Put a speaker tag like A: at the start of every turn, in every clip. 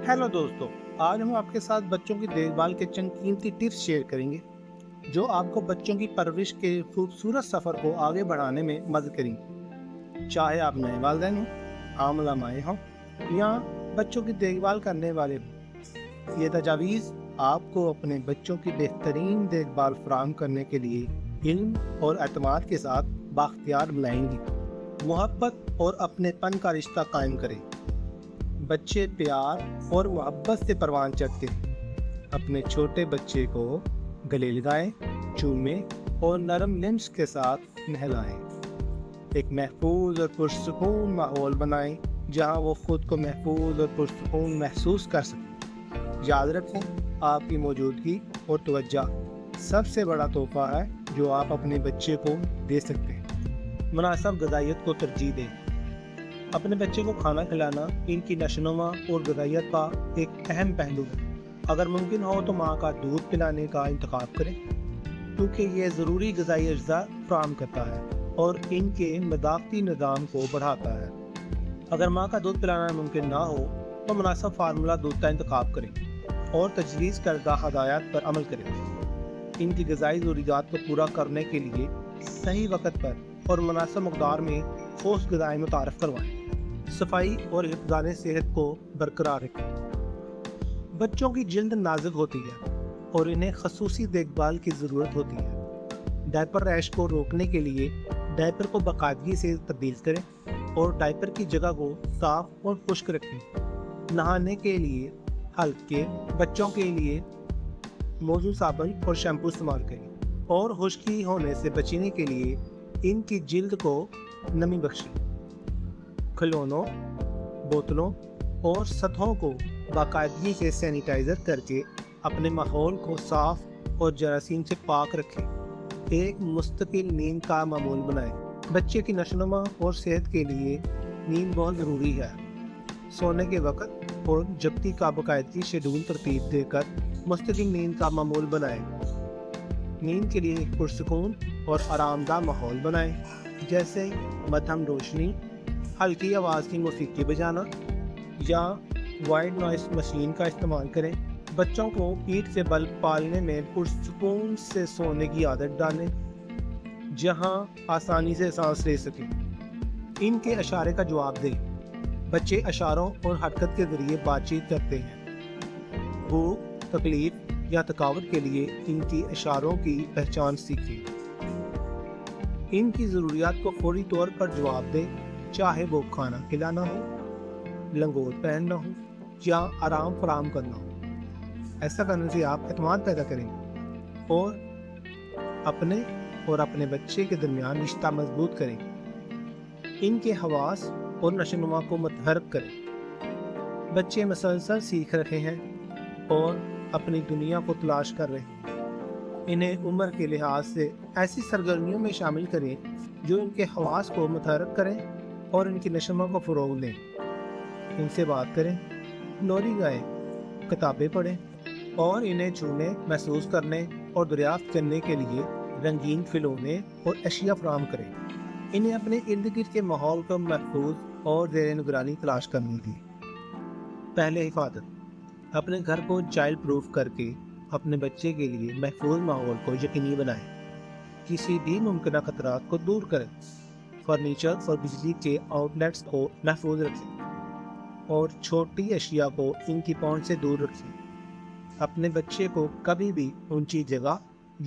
A: Hello दोस्तों, आज हम आपके साथ बच्चों की देखभाल के चंद कीमती टिप्स शेयर करेंगे जो आपको बच्चों की परवरिश के खूबसूरत सफ़र को आगे बढ़ाने में मदद करेंगे। चाहे आप नए वालिदैन हों, आमला माए हों या बच्चों की देखभाल करने वाले हों, ये तजावीज़ आपको अपने बच्चों की बेहतरीन देखभाल फराहम करने के लिए इल्म और एतमाद के साथ बाख्तियार बनाएंगी। मोहब्बत और अपनेपन का रिश्ता कायम करें। बच्चे प्यार और मोहब्बत से परवान चढ़ते हैं। अपने छोटे बच्चे को गले लगाएं, चूमें और नरम लिम्स के साथ नहलाएं। एक महफूज और पुरसुकून माहौल बनाएं जहां वो खुद को महफूज और पुरसुकून महसूस कर सकें। याद रखें, आपकी मौजूदगी और तवज्जो सबसे बड़ा तोहफा है जो आप अपने बच्चे को दे सकते हैं। मुनासिब ग़िज़ाइयत को तरजीह दें। अपने बच्चे को खाना खिलाना इनकी नशोनुमा और ग़िज़ाइयत का एक अहम पहलू है। अगर मुमकिन हो तो माँ का दूध पिलाने का इंतखाब करें, क्योंकि ये ज़रूरी ग़िज़ाई अज्जा फराहम करता है और इनके मदाफ़ती निज़ाम को बढ़ाता है। अगर माँ का दूध पिलाना मुमकिन ना हो तो मुनासिब फार्मूला दूध का इंतखाब करें और तजवीज़ करदा हदायत पर अमल करें। इनकी ग़िज़ाई ज़रूरियात को पूरा करने के लिए सही वक़्त पर और मुनासिब मक़दार में ठोस ग़िज़ाएँ मुतारफ़ करवाएँ। सफाई और हिफ़्ज़ाने सेहत को बरकरार रखें। बच्चों की जिल्द नाजुक होती है और इन्हें ख़ुसूसी देखभाल की ज़रूरत होती है। डायपर रैश को रोकने के लिए डायपर को बाकायदगी से तब्दील करें और डायपर की जगह को साफ और खुश्क रखें। नहाने के लिए हल्के बच्चों के लिए मौजूद साबुन और शैम्पू इस्तेमाल करें और खुश्की होने से बचने के लिए इनकी जिल्द को नमी बख्शें। खिलौनों, बोतलों और सतहों को बाकायदगी से सैनिटाइज़र करके अपने माहौल को साफ और जरासीम से पाक रखें। एक मुस्तकिल नींद का मामूल बनाएं। बच्चे की नशोनुमा और सेहत के लिए नींद बहुत ज़रूरी है। सोने के वक्त और जगती का बाकायदगी शेड्यूल तरतीब देकर मुस्तकिल नींद का मामूल बनाएं। नींद के लिए एक पुरसुकून और आरामदाह माहौल बनाएं, जैसे मध्यम रोशनी, हल्की आवाज़ की मौसीकी बजाना या वाइड नॉइस मशीन का इस्तेमाल करें। बच्चों को पीठ से बल पालने में पुरसुकून से सोने की आदत डालें, जहां आसानी से सांस ले सकें। इनके इशारे का जवाब दें। बच्चे इशारों और हरकत के ज़रिए बातचीत करते हैं। भूख, तकलीफ या थकावट के लिए इनकी इशारों की पहचान सीखें। इनकी ज़रूरियात को फौरी तौर पर जवाब दें, चाहे वो खाना खिलाना हो, लंगोट पहनना हो या आराम फराहम करना हो। ऐसा करने से आप एतमाद पैदा करेंगे और अपने बच्चे के दरमियान रिश्ता मजबूत करें। इनके हवास और नशोनुमा को मतहरक करें। बच्चे मसलसल सीख रहे हैं और अपनी दुनिया को तलाश कर रहे हैं। इन्हें उम्र के लिहाज से ऐसी सरगर्मियों में शामिल करें जो इनके हवास को मतहरक करें और इनकी नशोनुमा को फ़रोग़ दें। इनसे बात करें, लोरी गाएं, किताबें पढ़ें और इन्हें छूने, महसूस करने और दरियाफ्त करने के लिए रंगीन खिलौने और अशिया फराहम करें। इन्हें अपने इर्द गिर्द के माहौल को महफूज और ज़ेर निगरानी तलाश करने दी। पहले हिफाजत। अपने घर को चाइल्ड प्रूफ करके अपने बच्चे के लिए महफूज माहौल को यकीनी बनाएं। किसी भी मुमकिन खतरात को दूर करें। फर्नीचर और बिजली के आउटलेट्स को महफूज रखें और छोटी अशिया को इनकी पहुंच से दूर रखें। अपने बच्चे को कभी भी ऊंची जगह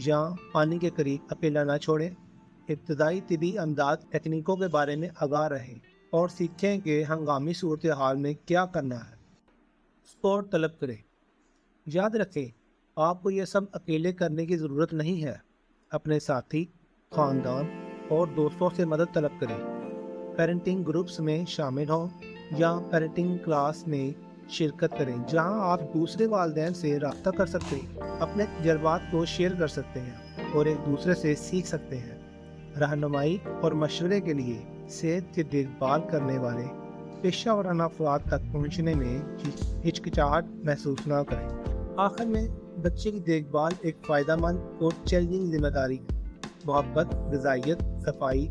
A: या पानी के करीब अकेला ना छोड़ें। इब्तदाई तिबी अमदाद तकनीकों के बारे में आगाह रहें और सीखें कि हंगामी सूरत हाल में क्या करना है। सपोर्ट तलब करें। याद रखें, आपको यह सब अकेले करने की ज़रूरत नहीं है। अपने साथी, ख़ानदान और दोस्तों से मदद तलब करें। पेरेंटिंग ग्रुप्स में शामिल हों या पेरेंटिंग क्लास में शिरकत करें, जहां आप दूसरे वालिदैन से रब्ता कर सकते हैं, अपने तजुर्बात को शेयर कर सकते हैं और एक दूसरे से सीख सकते हैं। रहनुमाई और मशवरे के लिए सेहत की देखभाल करने वाले पेशा वराना अफराद तक पहुँचने में हिचकिचाहट महसूस न करें। आखिर में, बच्चे की देखभाल एक फ़ायदेमंद और चैलेंजिंग जिम्मेदारी है। मोहब्बत, ग़िज़ाइयत, सफाई,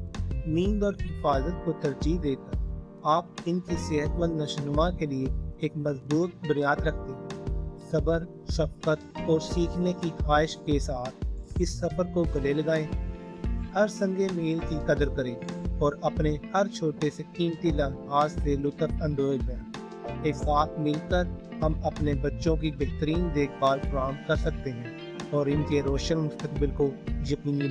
A: नींद और हिफाजत को तरजीह देकर आप इनकी सेहतमंद नशोनुमा के लिए ایک مضبوط بنیاد رکھتے ہیں۔ صبر، شفقت اور سیکھنے کی خواہش کے ساتھ اس سفر کو گلے لگائیں۔ ہر سنگ میل کی قدر کریں اور اپنے ہر چھوٹے سے قیمتی لمحات سے لطف اندوز ہیں۔ ایک ساتھ مل کر ہم اپنے بچوں کی بہترین دیکھ بھال فراہم کر سکتے ہیں اور ان کے روشن مستقبل کو یقینی